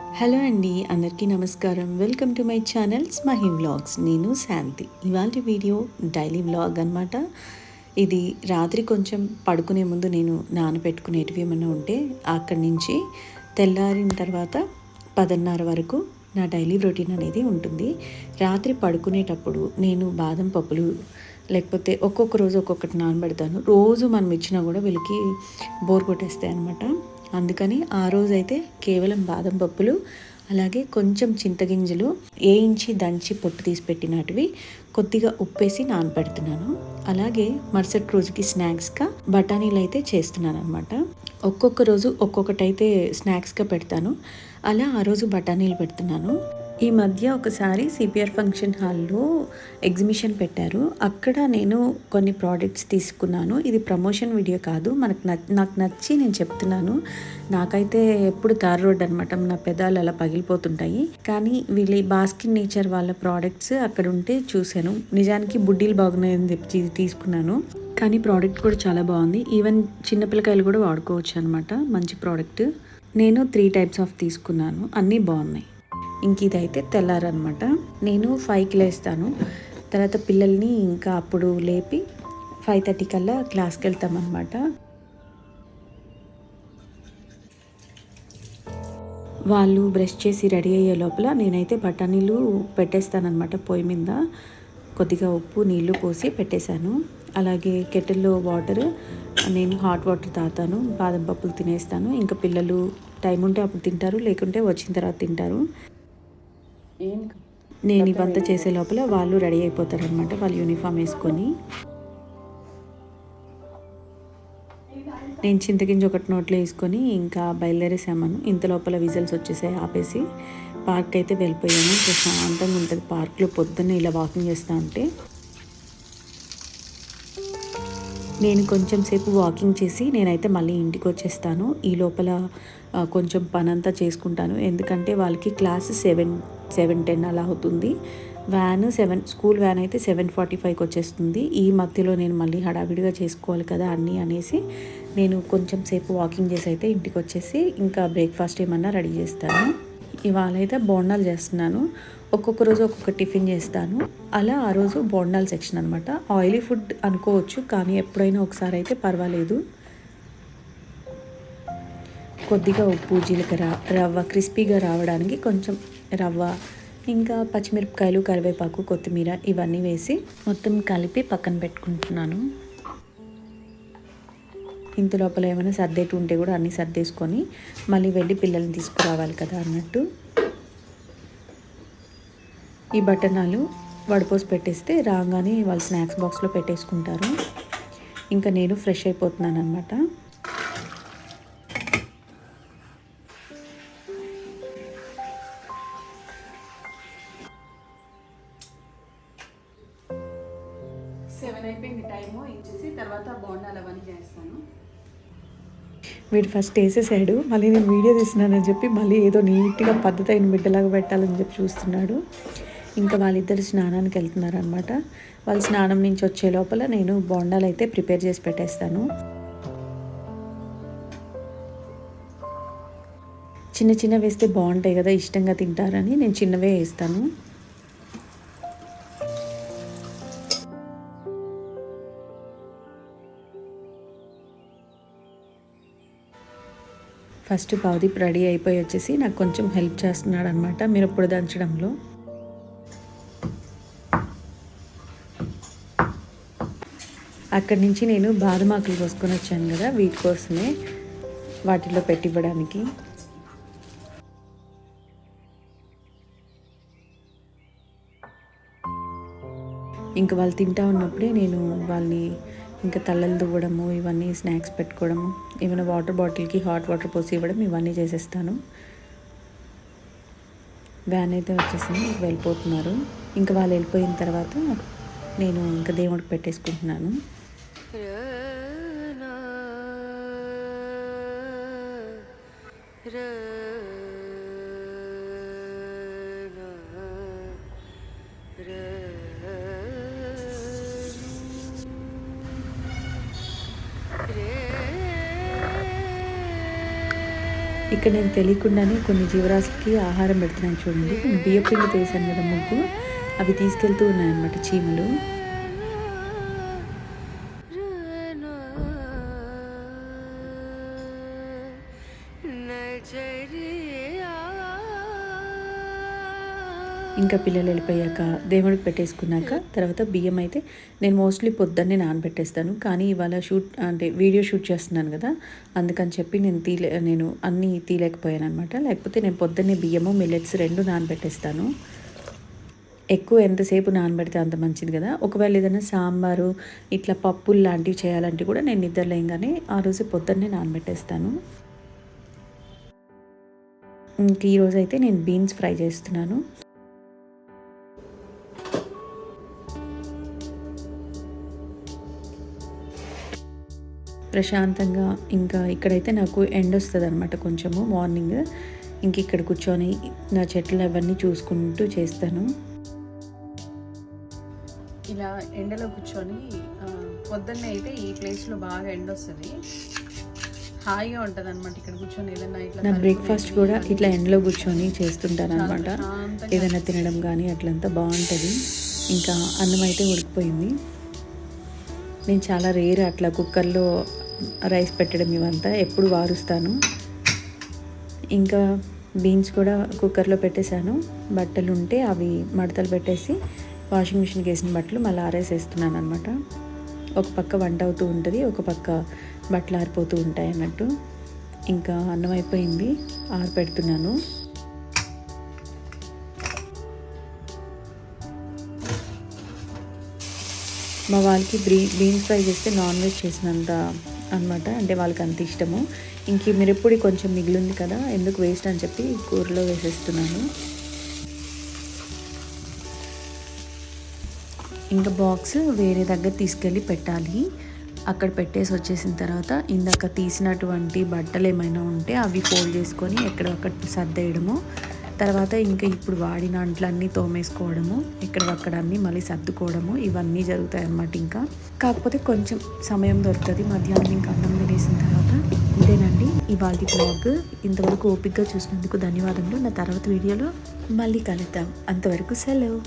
Hello అండి, అందరికీ నమస్కారం. వెల్కమ్ టు మై ఛానల్ స్మహిన్ వ్లాగ్స్. నేను శాంతి. ఇవాళ వీడియో డైలీ వ్లాగ్ అనమాట. ఇది రాత్రి కొంచెం పడుకునే ముందు నేను నానబెట్టుకునేటివి ఏమైనా ఉంటే అక్కడి నుంచి తెల్లారిన తర్వాత 10:30 వరకు నా డైలీ రొటీన్ అనేది ఉంటుంది. రాత్రి పడుకునేటప్పుడు నేను బాదం పప్పులు లేకపోతే ఒక్కొక్క రోజు ఒక్కొక్కటి నానబెడతాను. రోజు మనం ఇచ్చినా కూడా వీళ్ళకి బోర్ కొట్టేస్తాయి అనమాట. అందుకని ఆ రోజైతే కేవలం బాదం పప్పులు, అలాగే కొంచెం చింతగింజలు వేయించి దంచి పొట్టు తీసి పెట్టినటివి కొద్దిగా ఉప్పేసి నానబెడుతున్నాను. అలాగే మరుసటి రోజుకి స్నాక్స్గా బఠానీలు అయితే చేస్తున్నాను అనమాట. ఒక్కొక్క రోజు ఒక్కొక్కటైతే స్నాక్స్గా పెడతాను. అలా ఆ రోజు బఠానీలు పెడుతున్నాను. ఈ మధ్య ఒకసారి సిపిఆర్ ఫంక్షన్ హాల్లో ఎగ్జిబిషన్ పెట్టారు. అక్కడ నేను కొన్ని ప్రోడక్ట్స్ తీసుకున్నాను. ఇది ప్రమోషన్ వీడియో కాదు, నాకు నచ్చి నేను చెప్తున్నాను. నాకైతే ఎప్పుడు తార్ రోడ్ అనమాట, నా పెదాలు అలా పగిలిపోతుంటాయి. కానీ వీళ్ళ బాస్కిన్ నేచర్ వాళ్ళ ప్రోడక్ట్స్ అక్కడ ఉంటే చూశాను. నిజానికి బుడ్డీలు బాగున్నాయని చెప్పి తీసుకున్నాను. కానీ ప్రోడక్ట్ కూడా చాలా బాగుంది. ఈవెన్ చిన్నపిల్లకాయలు కూడా వాడుకోవచ్చు అనమాట. మంచి ప్రోడక్ట్. నేను 3 టైప్స్ ఆఫ్ తీసుకున్నాను, అన్నీ బాగున్నాయి. ఇంక ఇదైతే తెల్లారనమాట. నేను 5కి లేస్తాను. తర్వాత పిల్లల్ని ఇంకా అప్పుడు లేపి 5:30 కల్లా క్లాస్కి వెళ్తామన్నమాట. వాళ్ళు బ్రష్ చేసి రెడీ అయ్యే లోపల నేనైతే బఠానీలు పెట్టేస్తానమాట పొయ్యి మీద. కొద్దిగా ఉప్పు నీళ్లు పోసి పెట్టేశాను. అలాగే కెటిల్లో వాటర్, నేను హాట్ వాటర్ తాగుతాను. బాదం పప్పులు తినేస్తాను. ఇంకా పిల్లలు టైం ఉంటే అప్పుడు తింటారు, లేకుంటే వచ్చిన తర్వాత తింటారు. నేను ఇవంతా చేసే లోపల వాళ్ళు రెడీ అయిపోతారనమాట. వాళ్ళు యూనిఫామ్ వేసుకొని. నేను చింతగింజ ఒకటి నోట్లో వేసుకొని ఇంకా బయలుదేరేసామను. ఇంత లోపల విజల్స్ వచ్చేసాయి. ఆపేసి పార్క్ అయితే వెళ్ళిపోయాను. ప్రశాంతంగా ఉంటుంది పార్క్లో పొద్దున్నే ఇలా వాకింగ్ చేస్తూ ఉంటే. నేను కొంచెం సేపు వాకింగ్ చేసి నేనైతే మళ్ళీ ఇంటికి వచ్చేస్తాను. ఈ లోపల కొంచెం పనంతా చేసుకుంటాను. ఎందుకంటే వాళ్ళకి క్లాస్ 7:10 అలా అవుతుంది. స్కూల్ వ్యాన్ అయితే 7:45కి వచ్చేస్తుంది. ఈ మధ్యలో నేను మళ్ళీ హడావిడిగా చేసుకోవాలి కదా అన్నీ అనేసి నేను కొంచెం సేపు వాకింగ్ చేసి అయితే ఇంటికి వచ్చేసి ఇంకా బ్రేక్ఫాస్ట్ ఏమన్నా రెడీ చేస్తాను. ఇవాళ అయితే బోండాలు చేస్తున్నాను. ఒక్కొక్క రోజు ఒక్కొక్క టిఫిన్ చేస్తాను. అలా ఆ రోజు బోండాల సెక్షన్ అనమాట. ఆయిలీ ఫుడ్ అనుకోవచ్చు, కానీ ఎప్పుడైనా ఒకసారి అయితే పర్వాలేదు. కొద్దిగా ఉప్పు, జీలకర్ర, రవ్వ క్రిస్పీగా రావడానికి కొంచెం రవ్వ, ఇంకా పచ్చిమిరపకాయలు, కరివేపాకు, కొత్తిమీర ఇవన్నీ వేసి మొత్తం కలిపి పక్కన పెట్టుకుంటున్నాను. ఇంత లోపల ఏమైనా సర్దేటి ఉంటే కూడా అన్నీ సర్దేసుకొని మళ్ళీ వెళ్ళి పిల్లల్ని తీసుకురావాలి కదా అన్నట్టు. ఈ బఠానీలు వడపోసి పెట్టేస్తే రాగానే వాళ్ళు స్నాక్స్ బాక్స్లో పెట్టేసుకుంటారు. ఇంకా నేను ఫ్రెష్ అయిపోతున్నాను అనమాట. అయిపోయింది టైము ఇచ్చేసి తర్వాత బోండాలు అవన్నీ చేస్తాను. వీడు ఫస్ట్ వేసేసాడు. మళ్ళీ నేను వీడియో తీస్తున్నానని చెప్పి మళ్ళీ ఏదో నీట్గా పద్ధతి అయిన బిడ్డలాగా పెట్టాలని చెప్పి చూస్తున్నాడు. ఇంకా వాళ్ళిద్దరు స్నానానికి వెళ్తున్నారు అనమాట. వాళ్ళు స్నానం నుంచి వచ్చే లోపల నేను బోండాలు అయితే ప్రిపేర్ చేసి పెట్టేస్తాను. చిన్న చిన్న వేస్తే బాగుంటాయి కదా, ఇష్టంగా తింటారని నేను చిన్నవే వేస్తాను. ఫస్ట్ భవదీప్ రెడీ అయిపోయి వచ్చేసి నాకు కొంచెం హెల్ప్ చేస్తున్నాడు అనమాట మిరప్పొడి దంచడంలో. అక్కడి నుంచి నేను బాదం ఆకులు కోసుకొని వచ్చాను కదా, వీటి కోసమే వాటిలో పెట్టివ్వడానికి. ఇంకా వాళ్ళు తింటా ఉన్నప్పుడే నేను వాళ్ళని ఇంకా తల్లలు దువ్వడము, ఇవన్నీ స్నాక్స్ పెట్టుకోవడము, ఏమైనా వాటర్ బాటిల్కి హాట్ వాటర్ పోసి ఇవ్వడం, ఇవన్నీ చేసేస్తాను. వ్యాన్ అయితే వచ్చేసింది, వెళ్ళిపోతున్నారు. ఇంకా వాళ్ళు వెళ్ళిపోయిన తర్వాత నేను ఇంకా దేవుడికి పెట్టేసుకుంటున్నాను. ఇక్కడ నేను తెలియకుండానే కొన్ని జీవరాశికి ఆహారం పెడుతున్నాను చూడండి. బియ్య పిండి వేసాను కదా ముగ్గు, అవి తీసుకెళ్తూ ఉన్నాయన్నమాట చీమలు. ఇంకా పిల్లలు వెళ్ళిపోయాక దేవుడికి పెట్టేసుకున్నాక తర్వాత బియ్యం అయితే నేను మోస్ట్లీ పొద్దున్నే నానబెట్టేస్తాను. కానీ ఇవాళ వీడియో షూట్ చేస్తున్నాను కదా, అందుకని చెప్పి నేను అన్నీ తీయలేకపోయాను అనమాట. లేకపోతే నేను పొద్దున్నే బియ్యము మిల్లెట్స్ రెండు నానబెట్టేస్తాను. ఎక్కువ ఎంతసేపు నానబెడితే అంత మంచిది కదా. ఒకవేళ ఏదైనా సాంబారు ఇట్లా పప్పులు లాంటివి చేయాలంటే కూడా నేను నిద్రలేయంగానే ఆ రోజు పొద్దున్నే నానబెట్టేస్తాను. ఇంక ఈరోజు అయితే నేను బీన్స్ ఫ్రై చేస్తున్నాను. ప్రశాంతంగా ఇంకా ఇక్కడైతే నాకు ఎండ వస్తుంది అనమాట కొంచెము మార్నింగ్. ఇంక ఇక్కడ కూర్చొని నా చెట్లు అవన్నీ చూసుకుంటూ చేస్తాను. ఇలా ఎండలో కూర్చొని పొద్దున్నే అయితే ఈ ప్లేస్లో బాగా ఎండ వస్తుంది, హాయిగా ఉంటుంది అనమాట. ఇక్కడ కూర్చొని ఏదైనా ఇట్లా నా బ్రేక్ఫాస్ట్ కూడా ఇట్లా ఎండలో కూర్చొని చేస్తుంటాను అనమాట. ఏదైనా తినడం కానీ అట్లంతా బాగుంటుంది. ఇంకా అన్నం అయితే ఉడికిపోయింది. నేను చాలా రేర్ అట్లా కుక్కర్లో రైస్ పెట్టడం, ఇవంతా ఎప్పుడు వారుస్తాను. ఇంకా బీన్స్ కూడా కుక్కర్లో పెట్టేశాను. బట్టలు ఉంటే అవి మడతలు పెట్టేసి వాషింగ్ మిషన్కి వేసిన బట్టలు మళ్ళీ ఆరేసేస్తున్నాను అనమాట. ఒక పక్క వంట అవుతూ ఉంటుంది, ఒక పక్క బట్టలు ఆరిపోతూ ఉంటాయి అన్నట్టు. ఇంకా అన్నం అయిపోయింది, ఆరిపెడుతున్నాను. మా వాళ్ళకి బీన్స్ ఫ్రై చేస్తే నాన్ వెజ్ చేసినంత అనమాట, అంటే వాళ్ళకి అంత ఇష్టము. ఇంక మిరప్పొడి కొంచెం మిగిలింది కదా, ఎందుకు వేస్ట్ అని చెప్పి కూరలో వేసేస్తున్నాను. ఇంకా బాక్స్ వేరే దగ్గర తీసుకెళ్ళి పెట్టాలి. అక్కడ పెట్టేసి వచ్చేసిన తర్వాత ఇందాక తీసినటువంటి బట్టలు ఏమైనా ఉంటే అవి ఫోల్డ్ చేసుకొని ఎక్కడొక్కడ సర్దేయడము. తర్వాత ఇంకా ఇప్పుడు వాడిన అంట్లన్నీ తోమేసుకోవడము, ఎక్కడక్కడ అన్నీ మళ్ళీ సర్దుకోవడము, ఇవన్నీ జరుగుతాయి అన్నమాట. ఇంకా కాకపోతే కొంచెం సమయం దొరుకుతుంది మధ్యాహ్నం ఇంకా అన్నం తినేసిన తర్వాత. ఇదేనండి ఇవాళ బ్లాగ్. ఇంతవరకు ఓపికగా చూసినందుకు ధన్యవాదములు. నా తర్వాత వీడియోలో మళ్ళీ కలుద్దాం. అంతవరకు సెలవు.